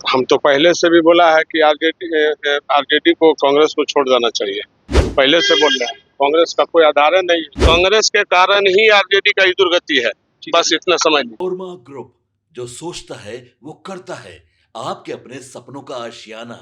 हम तो पहले से भी बोला है कि आरजेडी को कांग्रेस को छोड़ देना चाहिए। पहले से बोल रहे हैं, कांग्रेस का कोई आधार है नहीं। कांग्रेस के कारण ही आरजेडी का दुर्गति है, बस इतना समझ लीजिए। ओरमा ग्रुप, जो सोचता है वो करता है। आपके अपने सपनों का आशियाना।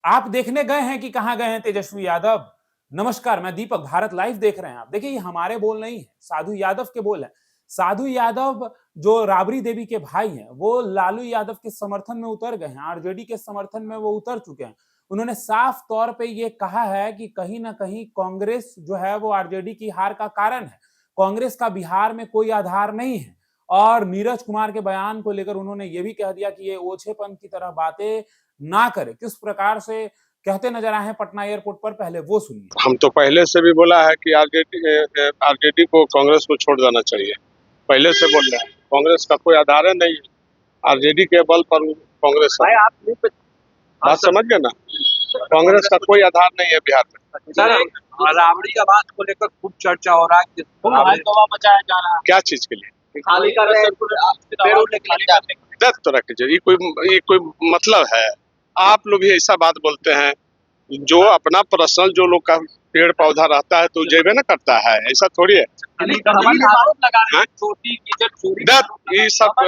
आप देखने गए हैं कि कहां गए हैं तेजस्वी यादव। नमस्कार, मैं दीपक, भारत लाइव देख रहे हैं आप। देखिए, ये हमारे बोल नहीं है, साधु यादव के बोल हैं। साधु यादव जो राबड़ी देवी के भाई हैं, वो लालू यादव के समर्थन में उतर गए हैं, आरजेडी के समर्थन में वो उतर चुके हैं। उन्होंने साफ तौर पे ये कहा है कि कहीं ना कहीं कांग्रेस जो है वो आरजेडी की हार का कारण है। कांग्रेस का बिहार में कोई आधार नहीं है। और नीरज कुमार के बयान को लेकर उन्होंने ये भी कह दिया कि ये ओछेपन की तरह बातें ना करे। किस प्रकार से कहते नजर आए हैं पटना एयरपोर्ट पर, पहले वो सुनिए। हम तो पहले से भी बोला है कि आरजेडी को कांग्रेस को छोड़ देना चाहिए। पहले से बोल रहे हैं, कांग्रेस का कोई आधार है नहीं। आरजेडी के बल पर कांग्रेस है। बात समझ गए ना? कांग्रेस का कोई आधार नहीं है बिहार में। सर, राबड़ी आवास को लेकर खूब चर्चा हो रहा है, मचाया जा रहा है। क्या चीज के लिए? खाली कर रहे हैं, दस तरह के ये कोई मतलब है? आप लोग भी ऐसा बात बोलते हैं, जो अपना पर्सनल जो लोग का पेड़ पौधा रहता है तो जेबे ना करता है, ऐसा थोड़ी है। आरोप लगा रहे हैं छोटी कीचड़ चोरी। ये सब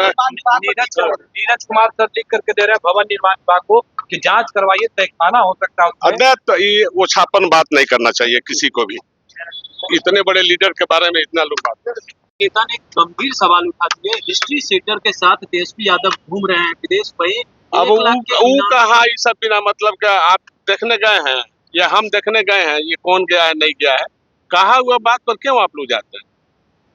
नीरज कुमार सर लिख करके दे रहे हैं भवन निर्माण विभाग को कि जांच करवाइए, तहखाना हो सकता है उसमें। तो ये ओछापन बात नहीं करना चाहिए किसी को भी। इतने बड़े लीडर के बारे में इतना लोग बात करते हैं। नेता ने एक गंभीर सवाल उठा दिए, हिस्ट्री सीटर के साथ तेजस्वी यादव घूम रहे हैं विदेश में। अब वो कहा ये सब बिना मतलब का आप देखने गए हैं या हम देखने गए हैं, ये कौन गया है नहीं गया है, कहा हुआ बात पर क्यों आप लोग जाते हैं?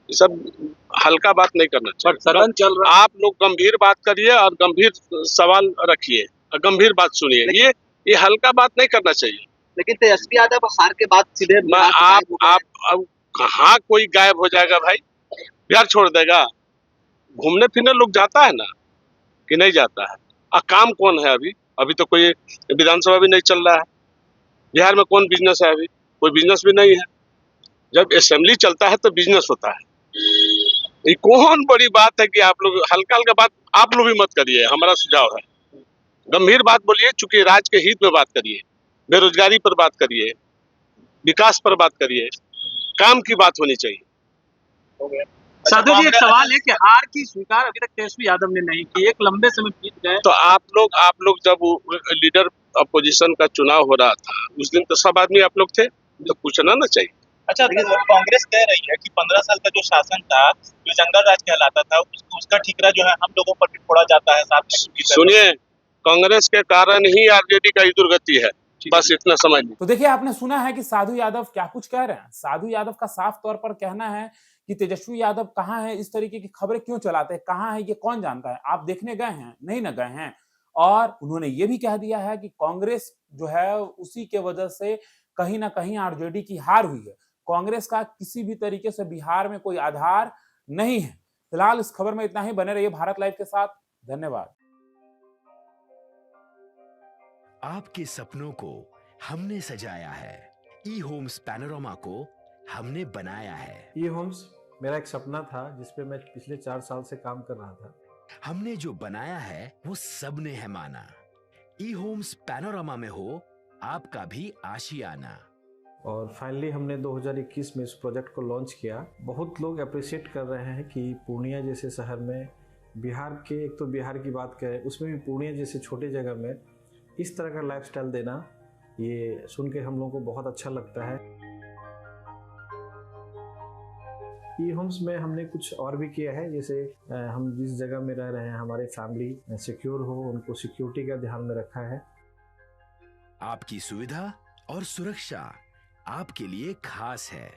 ये सब हल्का बात नहीं करना चाहिए। सदन चल रहा है, आप लोग गंभीर बात करिए और गंभीर सवाल रखिए और गंभीर बात सुनिए। ये हल्का बात नहीं करना चाहिए। लेकिन तेजस्वी यादव हार के बाद सीधे आप कहाँ कोई गायब हो जाएगा भाई? बिहार छोड़ देगा? घूमने फिरने लोग जाता है ना कि नहीं जाता है? काम कौन है अभी? अभी तो कोई विधानसभा भी नहीं चल रहा है। बिहार में कौन बिजनेस है? अभी कोई बिजनेस भी नहीं है। जब असेंबली चलता है तो बिजनेस होता है। ये कौन बड़ी बात है कि आप लोग हल्का हल्का बात आप लोग भी मत करिए, हमारा सुझाव है। गंभीर बात बोलिए, चूंकि राज्य के हित में बात करिए, बेरोजगारी पर बात करिए, विकास पर बात करिए, काम की बात होनी चाहिए। साधु जी, एक सवाल है कि हार की स्वीकार अभी तक तेजस्वी यादव ने नहीं की, एक लंबे समय बीत गए। तो आप लोग जब लीडर अपोजिशन का चुनाव हो रहा था उस दिन तो सब आदमी आप लोग थे, तो पूछना ना चाहिए। अच्छा, कांग्रेस कह रही है कि 15 साल का जो शासन था, जो जंगल राज कहलाता था, उसका ठिकरा जो है हम लोगों पर भी फोड़ा जाता है। साथ सुनिए, कांग्रेस के कारण ही आरजेडी का दुर्गति है, बस इतना समझ लीजिए। तो देखिए, आपने सुना है कि साधु यादव क्या कुछ कह रहे हैं। साधु यादव का साफ तौर पर कहना है कि तेजस्वी यादव कहाँ है, इस तरीके की खबरें क्यों चलाते हैं, कहाँ है ये कौन जानता है। आप देखने गए हैं? नहीं न गए हैं। और उन्होंने ये भी कह दिया है कि कांग्रेस जो है उसी के वजह से कहीं ना कहीं आरजेडी की हार हुई है। कांग्रेस का किसी भी तरीके से बिहार में कोई आधार नहीं है। फिलहाल इस खबर में इतना ही। बने रहिए भारत लाइव के साथ। धन्यवाद। आपके सपनों को हमने सजाया है। ई होम्स पैनोरामा को हमने बनाया है। ई होम्स मेरा एक सपना था जिसपे मैं पिछले 4 साल से काम कर रहा था। हमने जो बनाया है वो सबने है माना। ई होम्स पैनोरामा में हो आपका भी आशियाना। और फाइनली हमने 2021 में इस प्रोजेक्ट को लॉन्च किया। बहुत लोग अप्रिशिएट कर रहे हैं कि पूर्णिया जैसे शहर में, बिहार के, एक तो बिहार की बात करें उसमें भी पूर्णिया जैसे छोटे जगह में इस तरह का लाइफस्टाइल देना, ये सुन के हम लोगों को बहुत अच्छा लगता है। ई होम्स में हमने कुछ और भी किया है, जैसे हम जिस जगह में रह रहे हैं हमारे फैमिली सिक्योर हो, उनको सिक्योरिटी का ध्यान में रखा है। आपकी सुविधा और सुरक्षा आपके लिए खास है,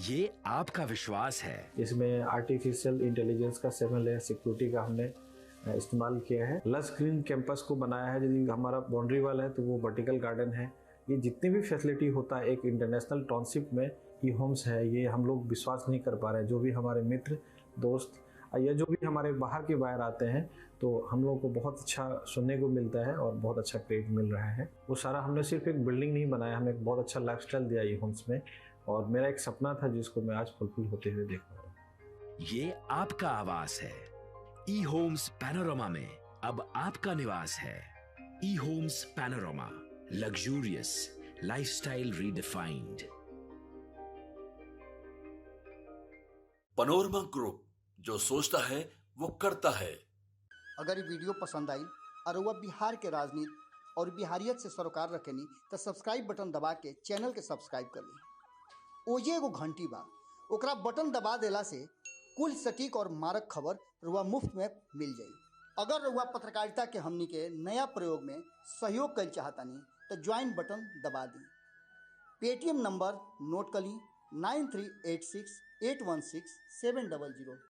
ये आपका विश्वास है। इसमें आर्टिफिशियल इंटेलिजेंस का 7 लेयर सिक्योरिटी का हमने इस्तेमाल किया है। लस ग्रीन कैंपस को बनाया है। यदि हमारा बाउंड्री वाल है तो वो वर्टिकल गार्डन है। ये जितनी भी फैसिलिटी होता है एक इंटरनेशनल टाउनशिप में ई होम्स है, ये हम लोग विश्वास नहीं कर पा रहे हैं। जो भी हमारे मित्र दोस्त या जो भी हमारे बाहर के बाहर आते हैं तो हम लोगों को बहुत अच्छा सुनने को मिलता है और बहुत अच्छा क्रेडिट मिल रहा है। वो सारा हमने सिर्फ एक बिल्डिंग नहीं बनाया, हमें एक बहुत अच्छा लाइफस्टाइल दिया ई होम्स में, और मेरा एक सपना था जिसको मैं आज फुलफिल होते हुए देख रहा हूँ। ये आपका आवास है। ई होम्स पैनोरामा में अब आपका निवास है। E homes Panorama, luxurious lifestyle redefined. Panorama group, जो सोचता है वो करता है। अगर ये वीडियो पसंद आई और वह बिहार के राजनीति और बिहारियत से सरोकार रखेनी तो सब्सक्राइब बटन दबा के चैनल के सब्सक्राइब कर ली। ओजे एगो घंटी बा, ओकरा बटन दबा देला से कुल सटीक और मारक खबर रुआ मुफ्त में मिल जाई। अगर रुआ पत्रकारिता के हमनी के नया प्रयोग में सहयोग कर चाहतानी तो ज्वाइन बटन दबा दी। पेटीएम नंबर नोट कर ली 9386816700।